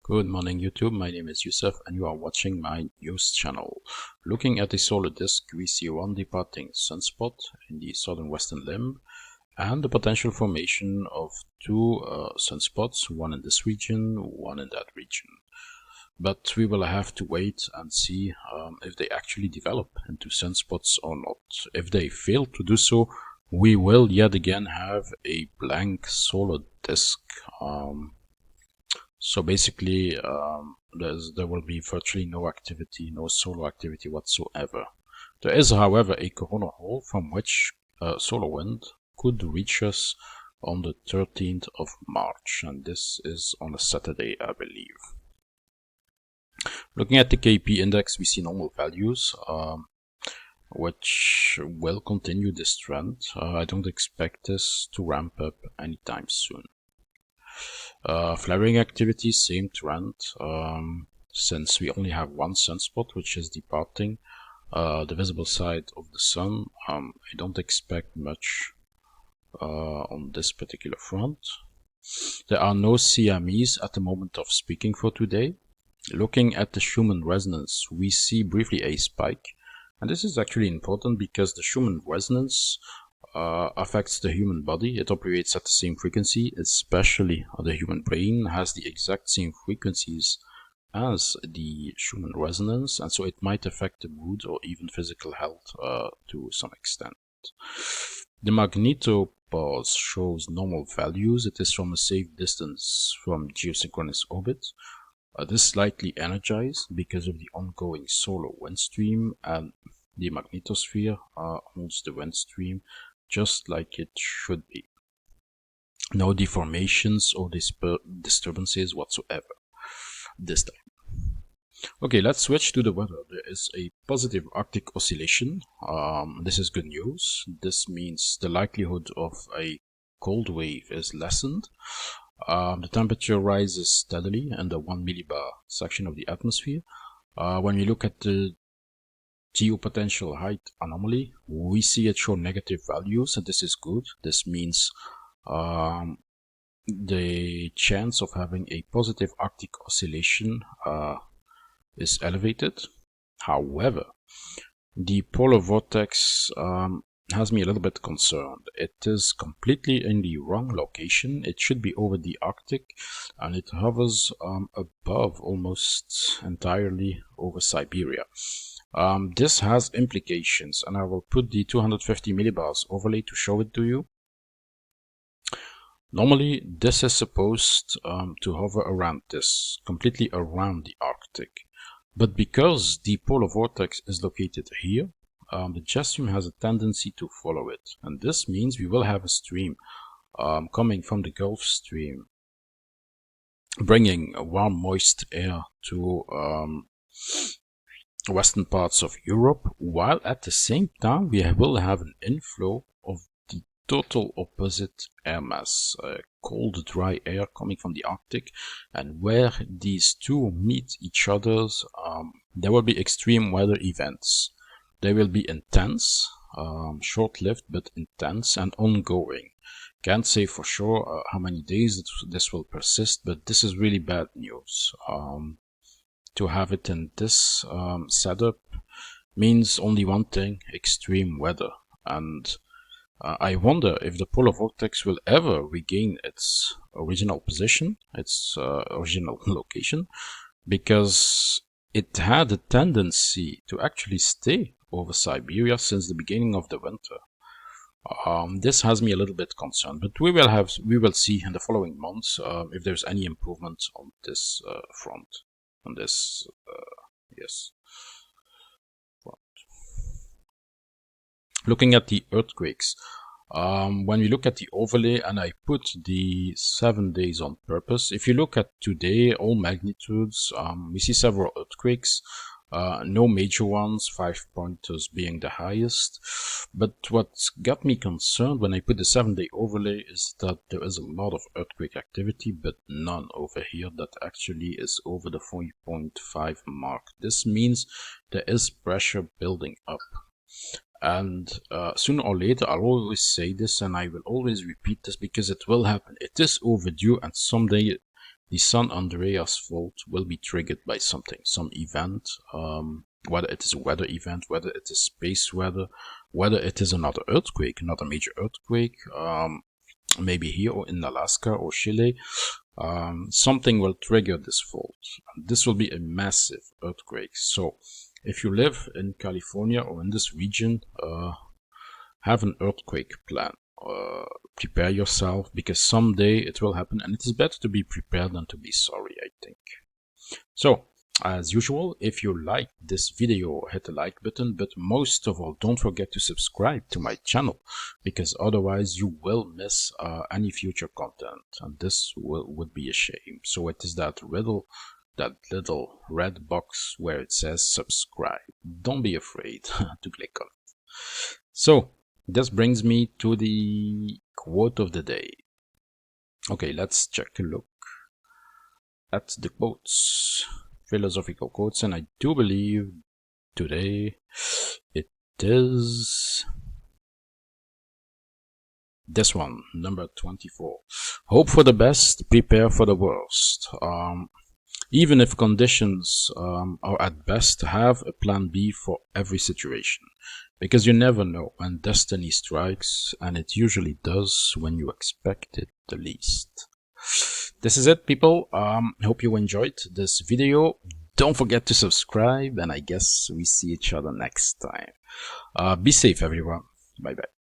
Good morning YouTube, my name is Yusuf and you are watching my news channel. Looking at the solar disk, we see one departing sunspot in the southern western limb and the potential formation of two sunspots, one in this region, one in that region. But we will have to wait and see if they actually develop into sunspots or not. If they fail to do so, we will yet again have a blank solar disk. So basically, there will be virtually no activity, no solar activity whatsoever. There is, however, a coronal hole from which solar wind could reach us on the 13th of March, and this is on a Saturday, I believe. Looking at the KP index, we see normal values, which will continue this trend. I don't expect this to ramp up anytime soon. Flaring activity, same trend, since we only have one sunspot which is departing the visible side of the sun. I don't expect much on this particular front. There are no CMEs at the moment of speaking for today. Looking at the Schumann resonance, we see briefly a spike, and this is actually important because the Schumann resonance affects the human body. It operates at the same frequency, especially the human brain has the exact same frequencies as the Schumann resonance, and so it might affect the mood or even physical health to some extent. The magnetopause shows normal values. It is from a safe distance from geosynchronous orbit. This is slightly energized because of the ongoing solar wind stream, and the magnetosphere holds the wind stream just like it should be. No deformations or disturbances whatsoever this time. Okay, let's switch to the weather. There is a positive Arctic oscillation. This is good news. This means the likelihood of a cold wave is lessened. The temperature rises steadily in the 1 millibar section of the atmosphere. When we look at the geopotential height anomaly, we see it show negative values, and this is good. This means the chance of having a positive Arctic oscillation is elevated. However, the polar vortex has me a little bit concerned. It is completely in the wrong location. It should be over the Arctic, and it hovers above almost entirely over Siberia. This has implications, and I will put the 250 millibars overlay to show it to you. Normally, this is supposed to hover around this, completely around the Arctic. But because the polar vortex is located here, the jet stream has a tendency to follow it. And this means we will have a stream coming from the Gulf Stream, bringing warm, moist air to western parts of Europe, while at the same time we will have an inflow of the total opposite air mass, cold dry air coming from the Arctic, and where these two meet each other, there will be extreme weather events. They will be intense, short-lived but intense and ongoing. Can't say for sure how many days this will persist, but this is really bad news. To have it in this setup means only one thing: extreme weather. And I wonder if the polar vortex will ever regain its original position, its original location, because it had a tendency to actually stay over Siberia since the beginning of the winter. This has me a little bit concerned, but we will see in the following months if there's any improvement on this front. On this, yes. Front. Looking at the earthquakes, when we look at the overlay, and I put the 7 days on purpose. If you look at today, all magnitudes, we see several earthquakes. No major ones, 5 pointers being the highest. But what got me concerned when I put the 7-day overlay is that there is a lot of earthquake activity, but none over here that actually is over the 4.5 mark. This means there is pressure building up. And sooner or later, I'll always say this, and I will always repeat this because it will happen. It is overdue, and someday the San Andreas fault will be triggered by something, some event, whether it is a weather event, whether it is space weather, whether it is another earthquake, another major earthquake, maybe here or in Alaska or Chile. Something will trigger this fault. This will be a massive earthquake. So if you live in California or in this region, have an earthquake plan. Prepare yourself, because someday it will happen, and it is better to be prepared than to be sorry, I think. So, as usual, if you like this video, hit the like button, but most of all, don't forget to subscribe to my channel, because otherwise you will miss any future content, and this would be a shame. So it is that little red box where it says subscribe. Don't be afraid to click on it. So, this brings me to the quote of the day. Okay, let's take a look at the quotes, philosophical quotes, and I do believe today it is this one, number 24. Hope for the best, prepare for the worst. Even if conditions are at best, have a plan B for every situation, because you never know when destiny strikes, and it usually does when you expect it the least. This is it, people. Hope you enjoyed this video. Don't forget to subscribe, and I guess we see each other next time. Be safe, everyone. Bye bye.